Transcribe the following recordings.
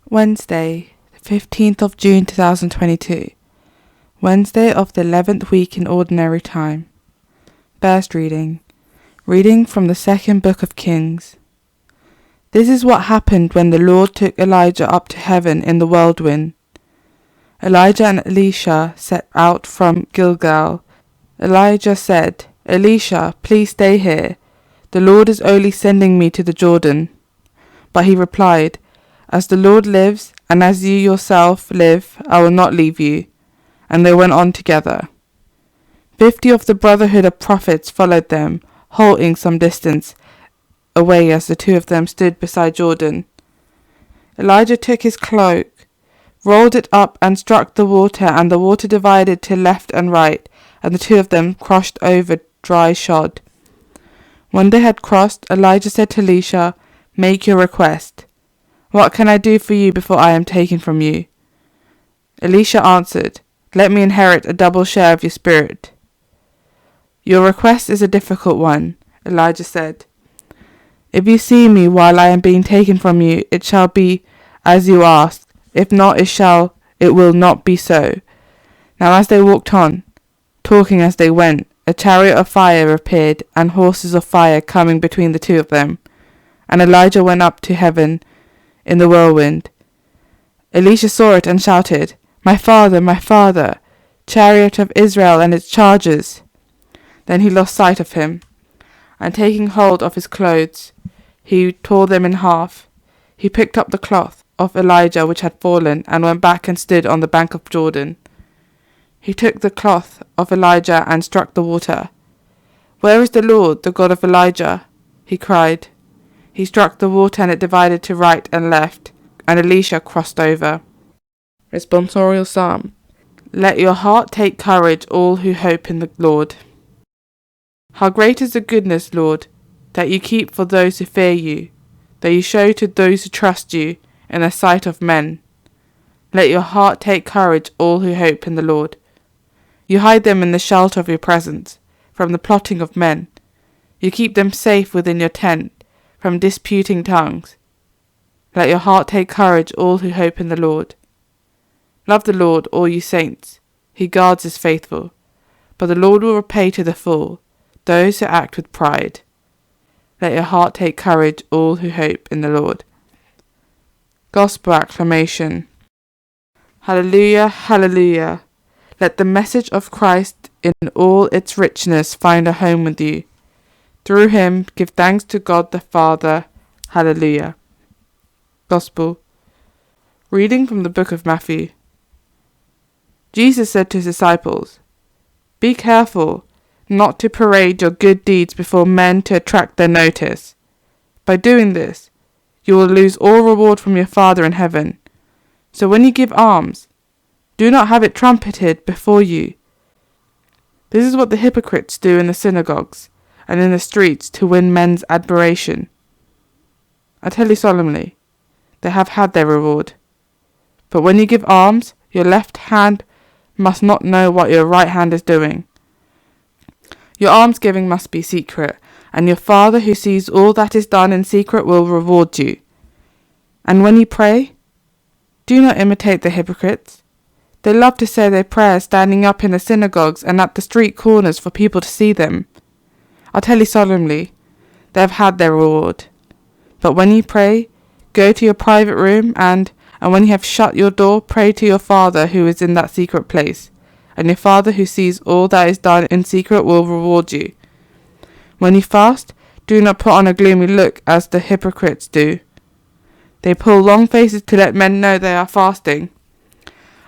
Wednesday, the 15th of June 2022. Wednesday of the 11th week in Ordinary Time. First reading from the second book of Kings. This is what happened when the Lord took Elijah up to heaven in the whirlwind. Elijah and Elisha set out from Gilgal. Elijah said, "Elisha, please stay here. The Lord is only sending me to the Jordan." But he replied, "As the Lord lives, and as you yourself live, I will not leave you." And they went on together. 50 of the brotherhood of prophets followed them, halting some distance away as the two of them stood beside Jordan. Elijah took his cloak, rolled it up and struck the water, and the water divided to left and right, and the two of them crossed over dry shod. When they had crossed, Elijah said to Elisha, "Make your request. What can I do for you before I am taken from you?" Elisha answered, "Let me inherit a double share of your spirit." "Your request is a difficult one," Elijah said. "If you see me while I am being taken from you, it shall be as you asked. If not, it will not be so." Now as they walked on, talking as they went, a chariot of fire appeared, and horses of fire coming between the two of them. And Elijah went up to heaven in the whirlwind. Elisha saw it and shouted, my father, Chariot of Israel and its chargers." Then he lost sight of him, and taking hold of his clothes, he tore them in half. He picked up the cloth of Elijah which had fallen, and went back and stood on the bank of Jordan. He took the cloth of Elijah and struck the water. "Where is the Lord, the God of Elijah?" he cried. He struck the water, and it divided to right and left, and Elisha crossed over. Responsorial Psalm. Let your heart take courage, all who hope in the Lord. How great is the goodness, Lord, that you keep for those who fear you, that you show to those who trust you in the sight of men. Let your heart take courage, all who hope in the Lord. You hide them in the shelter of your presence, from the plotting of men. You keep them safe within your tent, from disputing tongues. Let your heart take courage, all who hope in the Lord. Love the Lord, all you saints. He guards his faithful. But the Lord will repay to the full those who act with pride. Let your heart take courage, all who hope in the Lord. Gospel acclamation. Hallelujah, hallelujah. Let the message of Christ in all its richness find a home with you. Through him, give thanks to God the Father. Hallelujah. Gospel. Reading from the book of Matthew. Jesus said to his disciples, "Be careful not to parade your good deeds before men to attract their notice. By doing this, you will lose all reward from your Father in heaven. So when you give alms, do not have it trumpeted before you. This is what the hypocrites do in the synagogues and in the streets to win men's admiration. I tell you solemnly, they have had their reward. But when you give alms, your left hand must not know what your right hand is doing. Your almsgiving must be secret, and your Father who sees all that is done in secret will reward you. And when you pray, do not imitate the hypocrites. They love to say their prayers standing up in the synagogues and at the street corners for people to see them. I tell you solemnly, they have had their reward. But when you pray, go to your private room, and when you have shut your door, pray to your Father who is in that secret place. And your Father who sees all that is done in secret will reward you. When you fast, do not put on a gloomy look as the hypocrites do. They pull long faces to let men know they are fasting.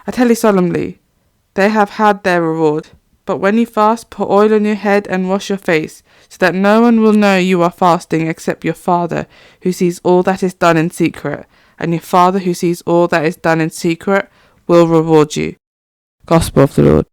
I tell you solemnly, they have had their reward. But when you fast, put oil on your head and wash your face, so that no one will know you are fasting except your Father who sees all that is done in secret. And your Father who sees all that is done in secret will reward you. Gospel of the Lord.